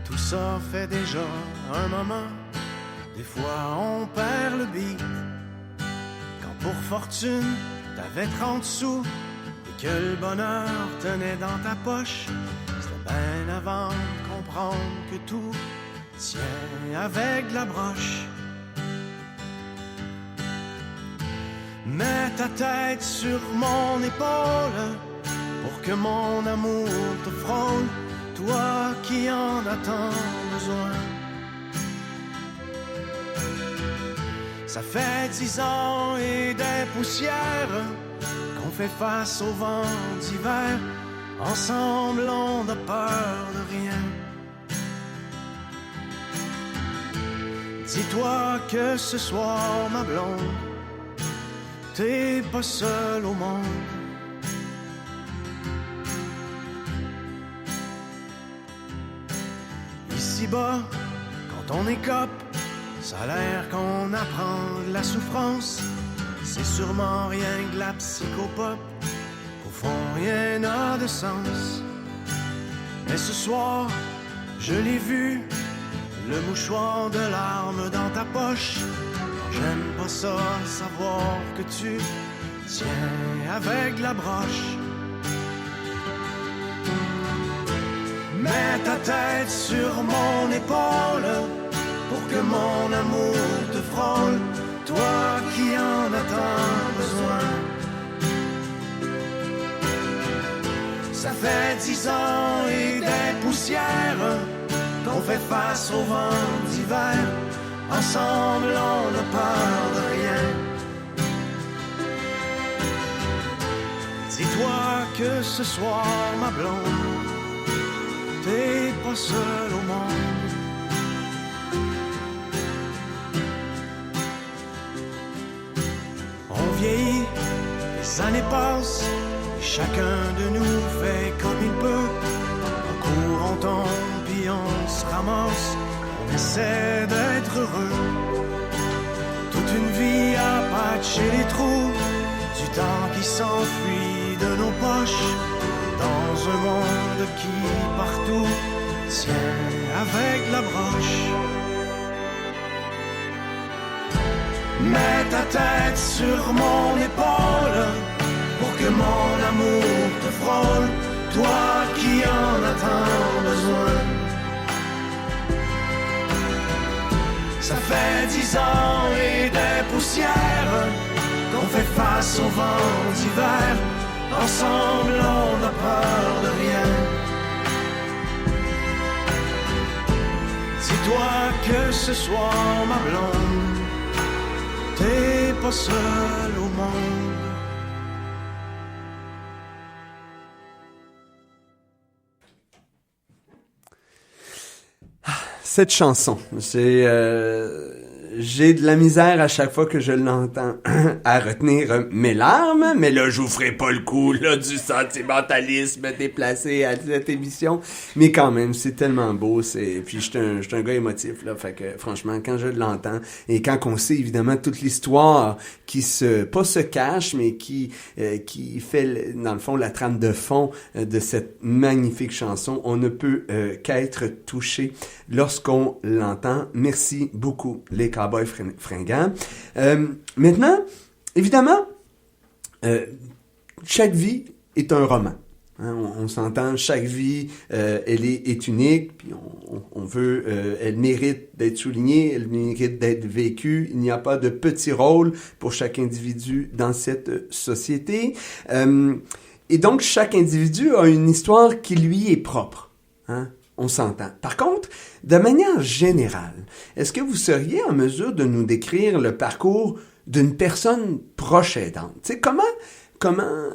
Tout ça fait déjà un moment. Des fois on perd le beat. Quand pour fortune t'avais 30 sous et que le bonheur tenait dans ta poche, c'était bien avant de comprendre que tout tient avec de la broche. Mets ta tête sur mon épaule pour que mon amour te frôle, toi qui en as tant besoin. Ça fait 10 ans et des poussières qu'on fait face au vent d'hiver. Ensemble on n'a peur de rien. Dis-toi que ce soir ma blonde, t'es pas seul au monde. Ici-bas, quand on écope, ça a l'air qu'on apprend de la souffrance. C'est sûrement rien que la psychopop. Au fond, rien n'a de sens. Mais ce soir, je l'ai vu, le mouchoir de larmes dans ta poche. J'aime pas ça, savoir que tu tiens avec la broche. Mets ta tête sur mon épaule pour que mon amour te frôle, toi qui en as tant besoin. Ça fait 10 ans et des poussières qu'on fait face au vent d'hiver. ensemble on n'a peur de rien. Dis-toi que ce soir, ma blonde, t'es pas seule au monde. On vieillit, les années passent, et chacun de nous fait comme il peut. On court, on tombe, puis on se ramasse, on essaie d'être heureux. Toute une vie à patcher les trous, du temps qui s'enfuit de nos poches, dans un monde qui partout tient avec la broche. Mets ta tête sur mon épaule pour que mon amour te frôle, toi qui en as tant besoin. Ça fait 10 ans et des poussières qu'on fait face au vent d'hiver. Ensemble on n'a peur de rien. Dis-toi que ce soir, ma blonde, t'es pas seule au monde. Cette chanson, j'ai de la misère à chaque fois que je l'entends à retenir mes larmes, mais là, je vous ferai pas le coup là du sentimentalisme déplacé à cette émission, mais quand même, c'est tellement beau, puis je suis un gars émotif, là, fait que franchement, quand je l'entends, et quand on sait évidemment toute l'histoire qui pas se cache, mais qui fait, dans le fond, la trame de fond de cette magnifique chanson, on ne peut qu'être touché lorsqu'on l'entend. Merci beaucoup, les Cowboys Fringants. Maintenant, évidemment, chaque vie est un roman. Hein, on s'entend, chaque vie, elle est unique, puis on veut, elle mérite d'être soulignée, elle mérite d'être vécue. Il n'y a pas de petit rôle pour chaque individu dans cette société. Et donc, chaque individu a une histoire qui lui est propre. Hein? On s'entend. Par contre, de manière générale, est-ce que vous seriez en mesure de nous décrire le parcours d'une personne proche aidante? Tu sais, comment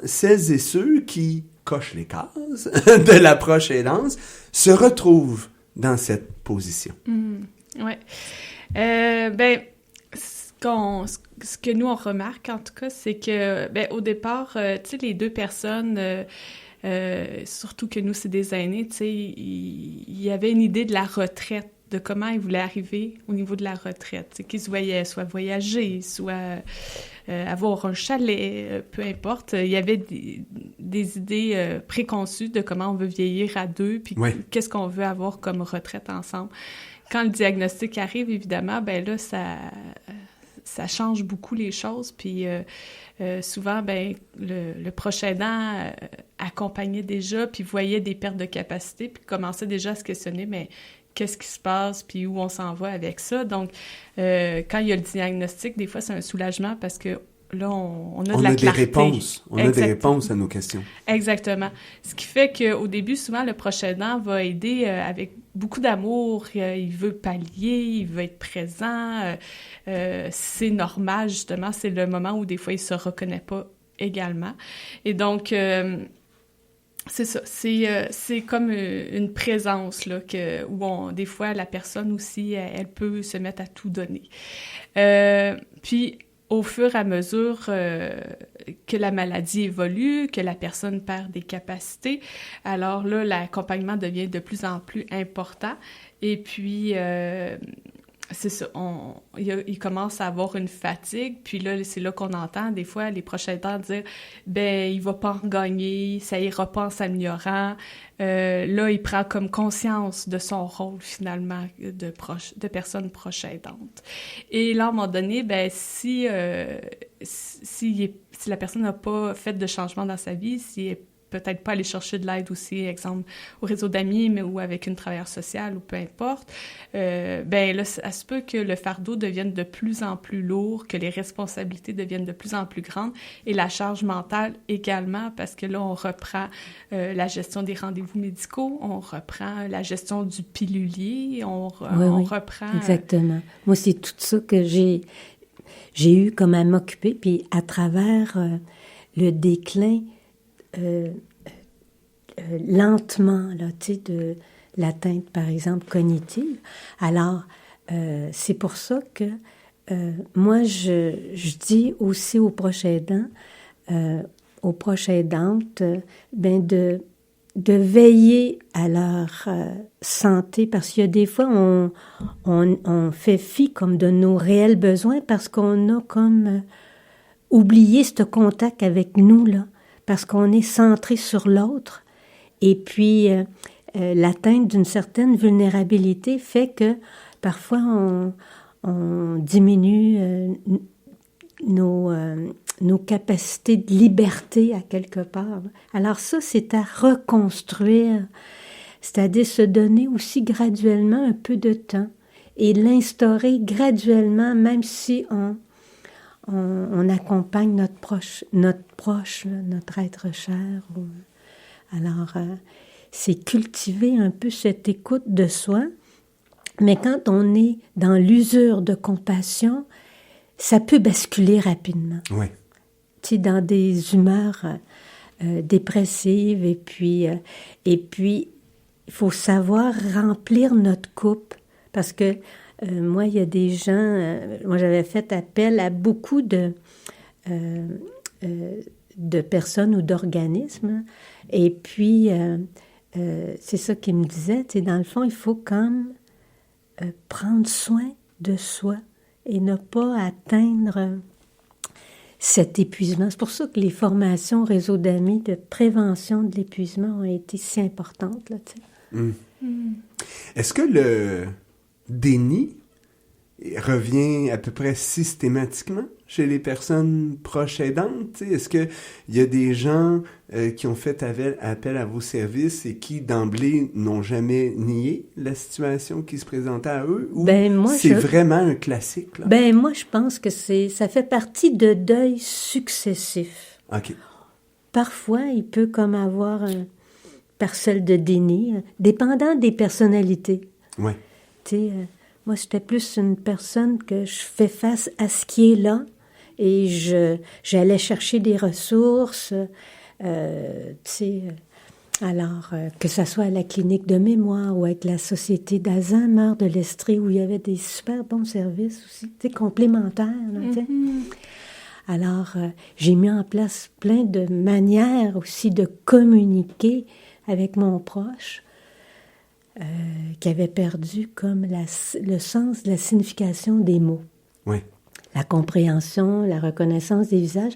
celles et ceux qui cochent les cases de la proche aidance se retrouvent dans cette position? Oui. Ce que nous, on remarque, en tout cas, c'est que, au départ, tu sais, les deux personnes... surtout que nous, c'est des aînés, tu sais, il y avait une idée de la retraite, de comment ils voulaient arriver au niveau de la retraite. C'est qu'ils se voyaient soit voyager, soit avoir un chalet, peu importe. Il y avait des idées préconçues de comment on veut vieillir à deux, puis qu'est-ce qu'on veut avoir comme retraite ensemble. Quand le diagnostic arrive, évidemment, ben là, ça change beaucoup les choses, puis souvent, le proche aidant accompagnait déjà, puis voyait des pertes de capacité, puis commençait déjà à se questionner, mais qu'est-ce qui se passe, puis où on s'en va avec ça. Donc, quand il y a le diagnostic, des fois, c'est un soulagement parce que là, on a de la clarté. Des réponses. On a des réponses à nos questions. Exactement. Ce qui fait qu'au début, souvent, le proche aidant va aider avec beaucoup d'amour. Il veut pallier, il veut être présent. C'est normal, justement. C'est le moment où, des fois, il ne se reconnaît pas également. Et donc... c'est ça, c'est comme une présence là où des fois la personne aussi elle peut se mettre à tout donner. Puis au fur et à mesure que la maladie évolue, que la personne perd des capacités, alors là l'accompagnement devient de plus en plus important et puis c'est ça, il commence à avoir une fatigue, puis là, c'est là qu'on entend des fois les proches aidants dire « il va pas en gagner, ça ira pas en s'améliorant ». Là, il prend comme conscience de son rôle, finalement, de personne proche aidante. Et là, à un moment donné, si la personne n'a pas fait de changement dans sa vie, si elle peut-être pas aller chercher de l'aide aussi, exemple, au réseau d'amis, mais ou avec une travailleuse sociale ou peu importe, ben là, ça se peut que le fardeau devienne de plus en plus lourd, que les responsabilités deviennent de plus en plus grandes et la charge mentale également, parce que là, on reprend la gestion des rendez-vous médicaux, on reprend la gestion du pilulier, on reprend... Exactement. Moi, c'est tout ça que j'ai eu comme à m'occuper, puis à travers le déclin lentement, là, tu sais, de l'atteinte, par exemple, cognitive. Alors, c'est pour ça que moi, je dis aussi aux proches aidants, aux proches aidantes, ben de veiller à leur santé, parce qu'il y a des fois, on fait fi comme de nos réels besoins parce qu'on a comme oublié ce contact avec nous, là, parce qu'on est centré sur l'autre. Et puis, l'atteinte d'une certaine vulnérabilité fait que parfois, on diminue nos capacités de liberté à quelque part. Alors ça, c'est à reconstruire, c'est-à-dire se donner aussi graduellement un peu de temps et l'instaurer graduellement, même si on accompagne notre proche, là, notre être cher. Alors, c'est cultiver un peu cette écoute de soi, mais quand on est dans l'usure de compassion, ça peut basculer rapidement. Oui. Tu sais, dans des humeurs dépressives, et puis, il faut savoir remplir notre coupe, parce que moi, il y a des gens, moi j'avais fait appel à beaucoup de personnes ou d'organismes, et puis c'est ça qu'ils me disaient, tu sais, dans le fond, il faut comme prendre soin de soi et ne pas atteindre cet épuisement. C'est pour ça que les formations réseau d'amis de prévention de l'épuisement ont été si importantes, là, tu sais. Est-ce que le déni revient à peu près systématiquement chez les personnes proches aidantes? T'sais? Est-ce qu'il y a des gens qui ont fait appel à vos services et qui, d'emblée, n'ont jamais nié la situation qui se présentait à eux? Ou c'est vraiment un classique? Là? Ben, moi, je pense que ça fait partie de deuils successifs. OK. Parfois, il peut comme avoir un parcelle de déni, dépendant des personnalités. Oui. Tu sais, moi, j'étais plus une personne que je fais face à ce qui est là et j'allais chercher des ressources, tu sais, alors que ça soit à la clinique de mémoire ou avec la Société d'Alzheimer de l'Estrie où il y avait des super bons services aussi, tu sais, complémentaires, là, tu sais. Alors, j'ai mis en place plein de manières aussi de communiquer avec mon proche, qui avait perdu comme le sens de la signification des mots. Oui. La compréhension, la reconnaissance des visages.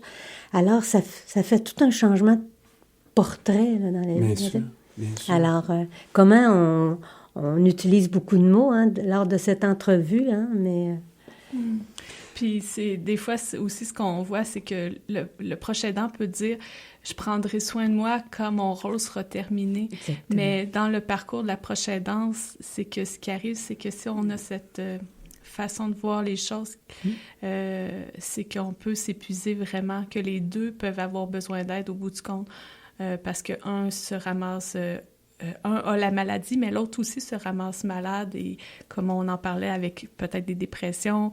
Alors, ça fait tout un changement de portrait là, dans la vie. Bien sûr. Alors, comment on utilise beaucoup de mots lors de cette entrevue, mais... Puis des fois, c'est aussi ce qu'on voit, c'est que le proche aidant peut dire « je prendrai soin de moi quand mon rôle sera terminé ». Mais dans le parcours de la proche aidance, c'est que ce qui arrive, c'est que si on a cette façon de voir les choses, c'est qu'on peut s'épuiser vraiment, que les deux peuvent avoir besoin d'aide au bout du compte, parce qu'un se ramasse... un a la maladie, mais l'autre aussi se ramasse malade, et comme on en parlait avec peut-être des dépressions,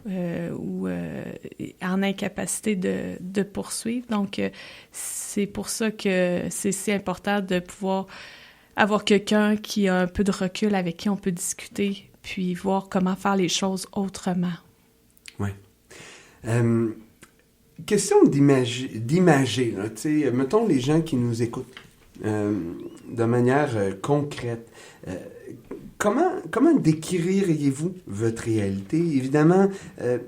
ou en incapacité de poursuivre. Donc, c'est pour ça que c'est si important de pouvoir avoir quelqu'un qui a un peu de recul, avec qui on peut discuter, puis voir comment faire les choses autrement. Oui. Question d'imager, là, tu sais, mettons les gens qui nous écoutent de manière concrète. Comment décririez-vous votre réalité? Évidemment,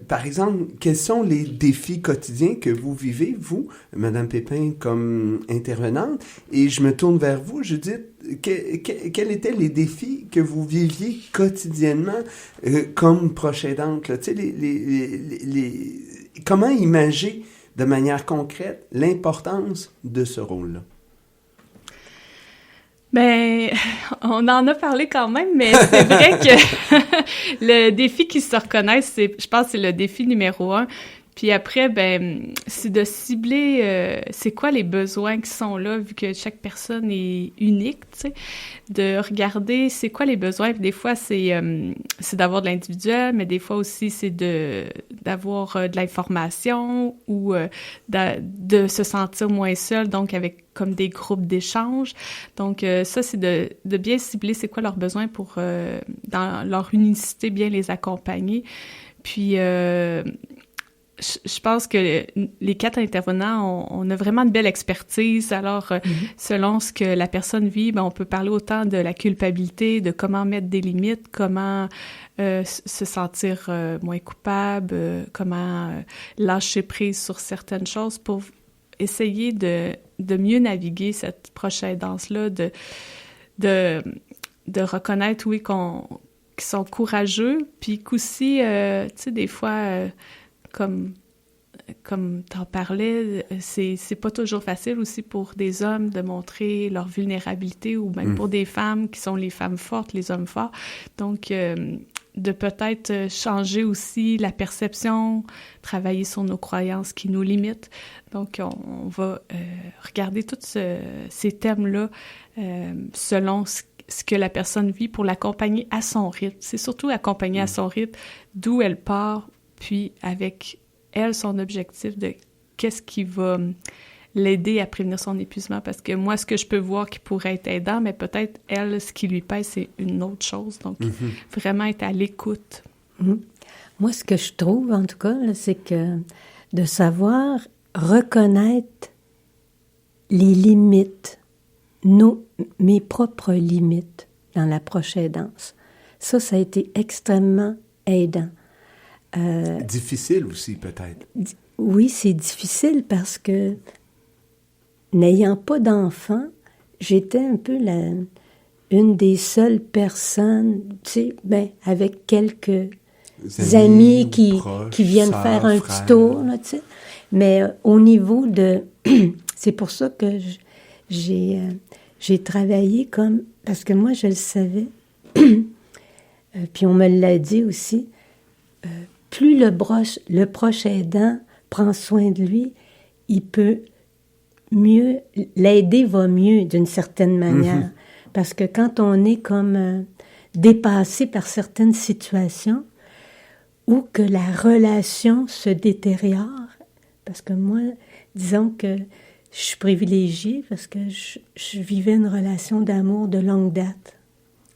par exemple, quels sont les défis quotidiens que vous vivez, vous, Madame Pépin, comme intervenante? Et je me tourne vers vous, je dis, quels étaient les défis que vous viviez quotidiennement comme proche aidante? Là? Tu sais, comment imager de manière concrète l'importance de ce rôle-là? Ben, on en a parlé quand même, mais c'est vrai que le défi qu'ils se reconnaissent, je pense que c'est le défi numéro 1. Puis après, ben, c'est de cibler c'est quoi les besoins qui sont là, vu que chaque personne est unique, tu sais, de regarder c'est quoi les besoins. Puis des fois, c'est d'avoir de l'individuel, mais des fois aussi, c'est d'avoir de l'information ou de se sentir moins seul, donc avec comme des groupes d'échange. Donc ça, c'est de bien cibler c'est quoi leurs besoins pour, dans leur unicité, bien les accompagner. Puis je pense que les 4 intervenants, on a vraiment une belle expertise. Alors, selon ce que la personne vit, ben, on peut parler autant de la culpabilité, de comment mettre des limites, comment se sentir moins coupable, comment lâcher prise sur certaines choses pour essayer de mieux naviguer cette proche aidance-là, de reconnaître, oui, qu'ils sont courageux, puis qu'aussi, tu sais, des fois... Comme t'en parlais, c'est pas toujours facile aussi pour des hommes de montrer leur vulnérabilité ou même pour des femmes qui sont les femmes fortes, les hommes forts. Donc, de peut-être changer aussi la perception, travailler sur nos croyances qui nous limitent. Donc, on va regarder tous ces thèmes-là selon ce que la personne vit pour l'accompagner à son rythme. C'est surtout accompagner à son rythme, d'où elle part, puis avec elle, son objectif de qu'est-ce qui va l'aider à prévenir son épuisement. Parce que moi, ce que je peux voir qui pourrait être aidant, mais peut-être elle, ce qui lui pèse, c'est une autre chose. Donc, vraiment être à l'écoute. Moi, ce que je trouve, en tout cas, là, c'est que de savoir reconnaître les limites, mes propres limites dans l'approche aidance, ça a été extrêmement aidant. Difficile aussi, peut-être. Oui, c'est difficile parce que, n'ayant pas d'enfant, j'étais un peu une des seules personnes, tu sais, ben, avec quelques amis qui viennent faire un petit tour, là, tu sais. Mais au niveau de... c'est pour ça que j'ai travaillé comme... Parce que moi, je le savais, puis on me l'a dit aussi, plus le proche aidant prend soin de lui, il peut mieux, l'aider va mieux d'une certaine manière. Parce que quand on est comme dépassé par certaines situations ou que la relation se détériore, parce que moi, disons que je suis privilégiée parce que je vivais une relation d'amour de longue date.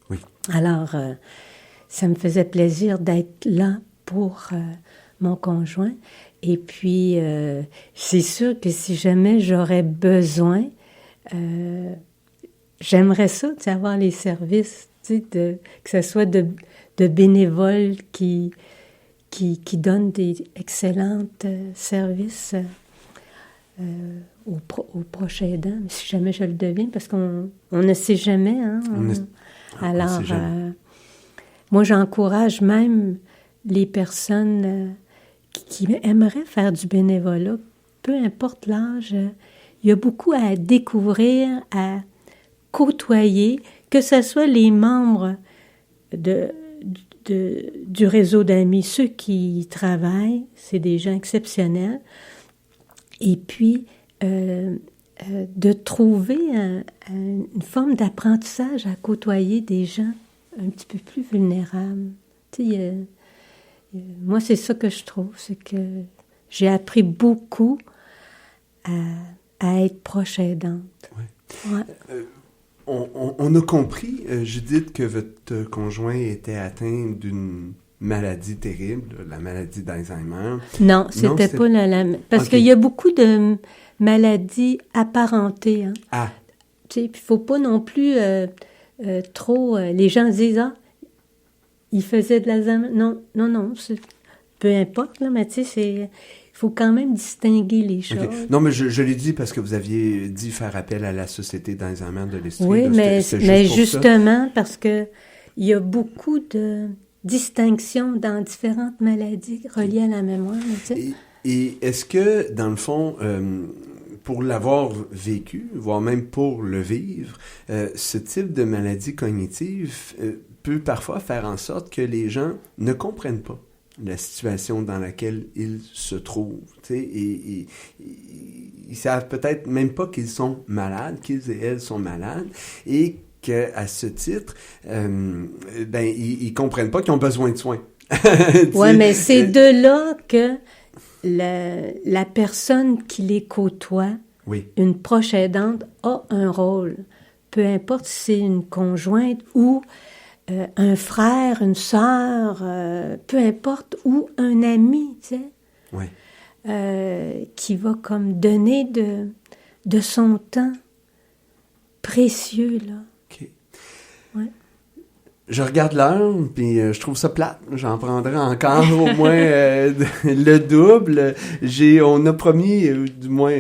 Oui. Alors, ça me faisait plaisir d'être là pour mon conjoint. Et puis, c'est sûr que si jamais j'aurais besoin, j'aimerais ça, tu sais, avoir les services, tu sais, que ce soit de bénévoles qui donnent des excellents services aux proches aidants, si jamais je le deviens, parce qu'on ne sait jamais. Hein, alors, moi, j'encourage même les personnes qui aimeraient faire du bénévolat, peu importe l'âge. Il y a beaucoup à découvrir, à côtoyer, que ce soit les membres du réseau d'amis, ceux qui y travaillent, c'est des gens exceptionnels. Et puis, de trouver une forme d'apprentissage à côtoyer des gens un petit peu plus vulnérables. Tu sais, moi, c'est ça que je trouve, c'est que j'ai appris beaucoup à être proche aidante. Ouais. On a compris, Judith, que votre conjoint était atteint d'une maladie terrible, la maladie d'Alzheimer. Non, c'était pas parce qu'il y a beaucoup de maladies apparentées. Hein. Ah. Tu sais, il faut pas non plus trop... les gens disent, il faisait de l'Alzheimer. Non, peu importe, là, mais tu sais, il faut quand même distinguer les choses. Okay. Non, mais je l'ai dit parce que vous aviez dit faire appel à la Société d'Alzheimer de l'Estrie. Oui, là, mais justement, parce que il y a beaucoup de distinctions dans différentes maladies reliées à la mémoire. Tu sais. Et est-ce que, dans le fond, pour l'avoir vécu, voire même pour le vivre, ce type de maladie cognitive peut parfois faire en sorte que les gens ne comprennent pas la situation dans laquelle ils se trouvent, tu sais, et ils savent peut-être même pas qu'ils sont malades, qu'ils et elles sont malades, et qu'à ce titre, ils comprennent pas qu'ils ont besoin de soins. Oui, mais c'est de là que la personne qui les côtoie, oui. Une proche aidante, a un rôle. Peu importe si c'est une conjointe ou un frère, une sœur, peu importe, ou un ami, tu sais, oui. qui va comme donner de son temps précieux, là. OK. Ouais. Je regarde l'heure, puis je trouve ça plate. J'en prendrai encore au moins le double. On a promis, du moins,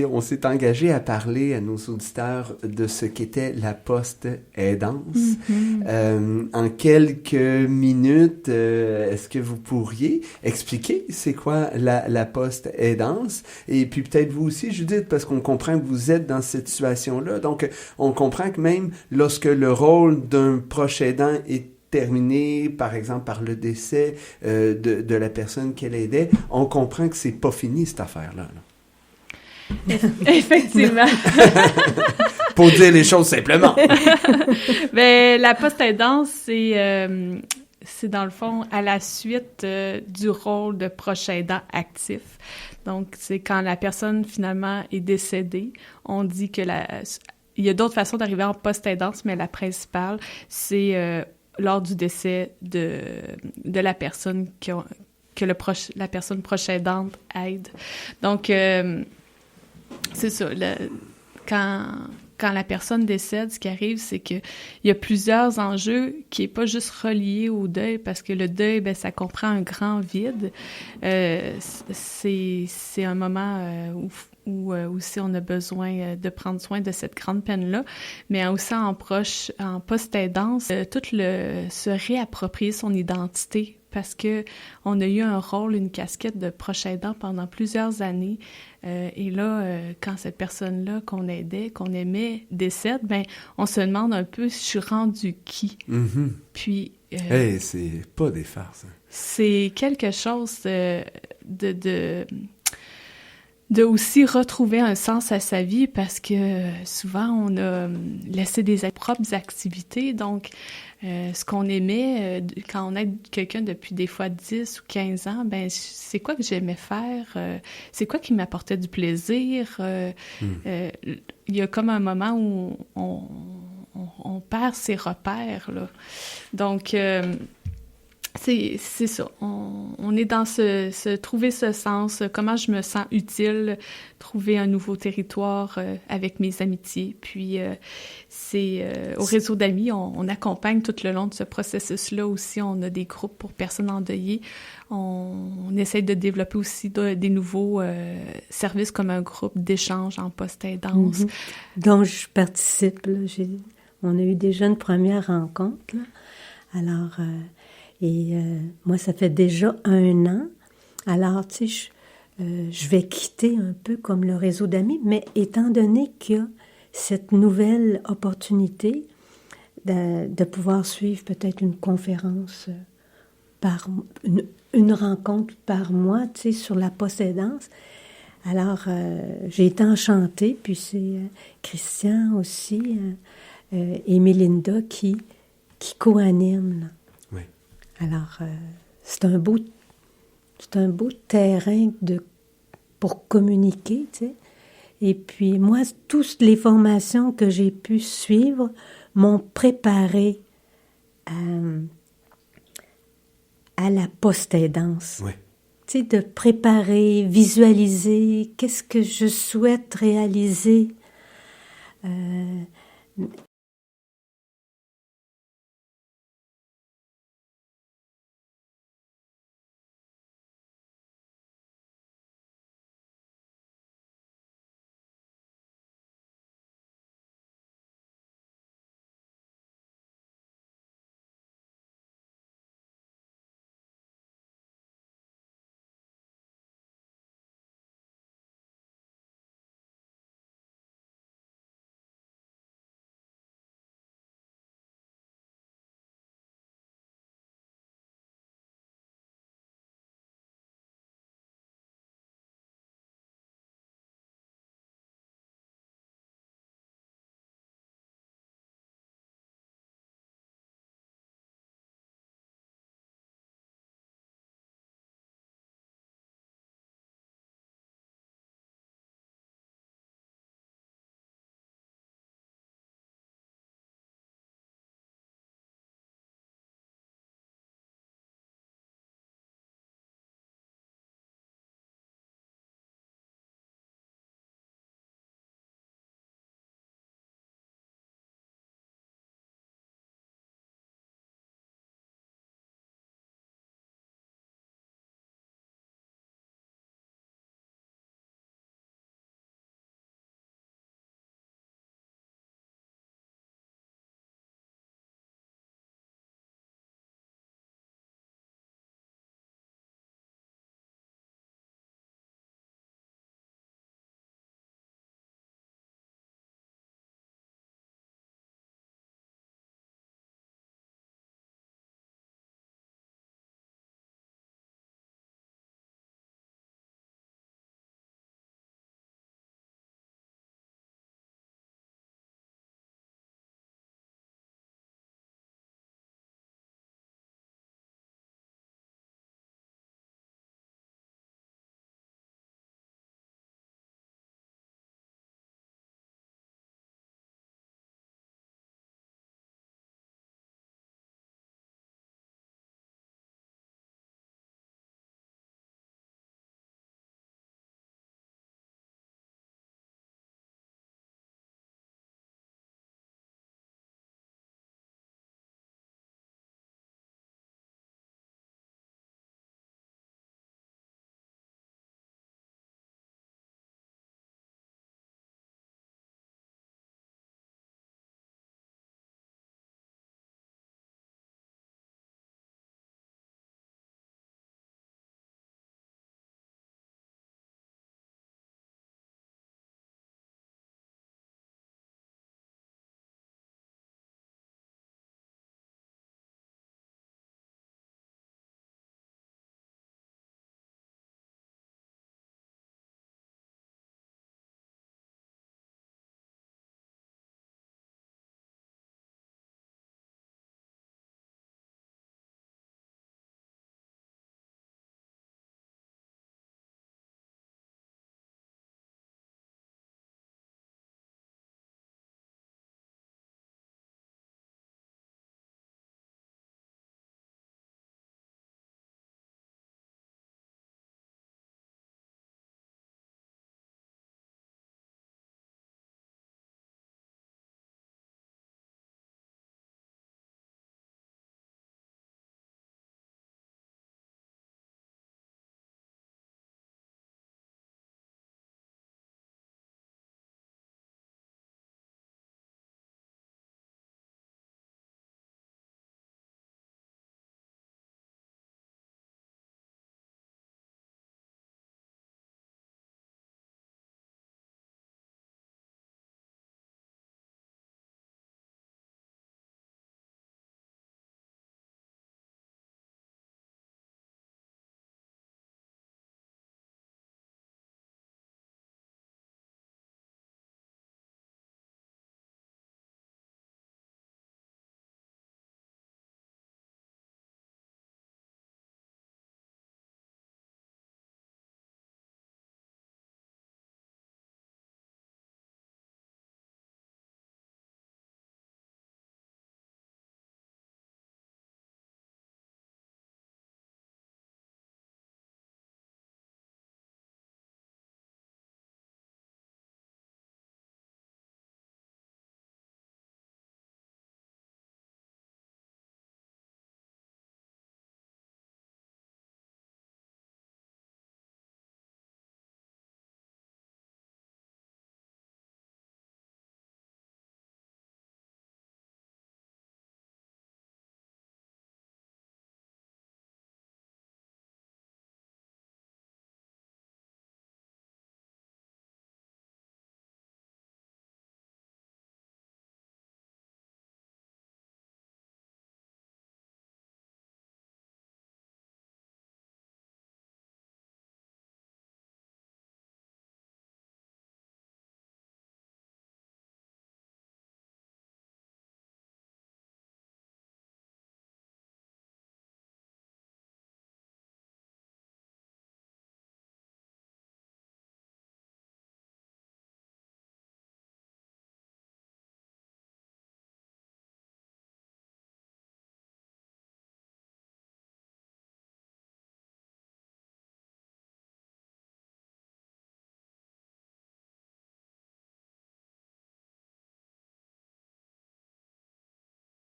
on s'est engagé à parler à nos auditeurs de ce qu'était la post-aidance. Mm-hmm. En quelques minutes, est-ce que vous pourriez expliquer c'est quoi la post-aidance? Et puis peut-être vous aussi, Judith, parce qu'on comprend que vous êtes dans cette situation-là. Donc, on comprend que même lorsque le rôle d'un proche aidant est terminé, par exemple, par le décès de la personne qu'elle aidait, on comprend que c'est pas fini, cette affaire-là. Là. Effectivement. Pour dire les choses simplement. Ben, la post-aidance, c'est dans le fond à la suite du rôle de proche aidant actif. Donc, c'est quand la personne, finalement, est décédée, on dit que il y a d'autres façons d'arriver en post-aidance, mais la principale, c'est lors du décès de la personne que la personne proche aidante aide. Donc, c'est ça. Quand la personne décède, ce qui arrive, c'est qu'il y a plusieurs enjeux qui n'est pas juste relié au deuil, parce que le deuil, ben, ça comprend un grand vide. C'est un moment où aussi on a besoin de prendre soin de cette grande peine-là, mais aussi en post-aidance, se réapproprier son identité, parce que on a eu un rôle, une casquette de proche aidant pendant plusieurs années. Et là, quand cette personne-là qu'on aidait, qu'on aimait, décède, ben on se demande un peu, je suis rendu qui? Mm-hmm. Puis... c'est pas des farces. Hein. C'est quelque chose de aussi retrouver un sens à sa vie, parce que souvent, on a laissé des propres activités. Donc, ce qu'on aimait, quand on aide quelqu'un depuis des fois 10 ou 15 ans, ben c'est quoi que j'aimais faire? C'est quoi qui m'apportait du plaisir? Il y a comme un moment où on perd ses repères, là. Donc... c'est ça. On est dans trouver ce sens, comment je me sens utile, trouver un nouveau territoire avec mes amitiés. Puis, au réseau d'amis, on accompagne tout le long de ce processus-là aussi. On a des groupes pour personnes endeuillées. On essaie de développer aussi des nouveaux services comme un groupe d'échange en post-aidance. Mm-hmm. Dont je participe. Là. On a eu déjà une première rencontre. Là. Alors... moi, ça fait déjà 1 an. Alors, tu sais, je vais quitter un peu comme le réseau d'amis, mais étant donné qu'il y a cette nouvelle opportunité de pouvoir suivre peut-être une conférence une rencontre par mois, tu sais, sur la post-aidance. Alors, j'ai été enchantée, puis c'est Christian aussi et Mélinda qui co-animent, là. Alors, c'est un beau terrain pour communiquer, tu sais. Et puis, moi, toutes les formations que j'ai pu suivre m'ont préparé à la post-aidance. Oui. Tu sais, de préparer, visualiser, qu'est-ce que je souhaite réaliser.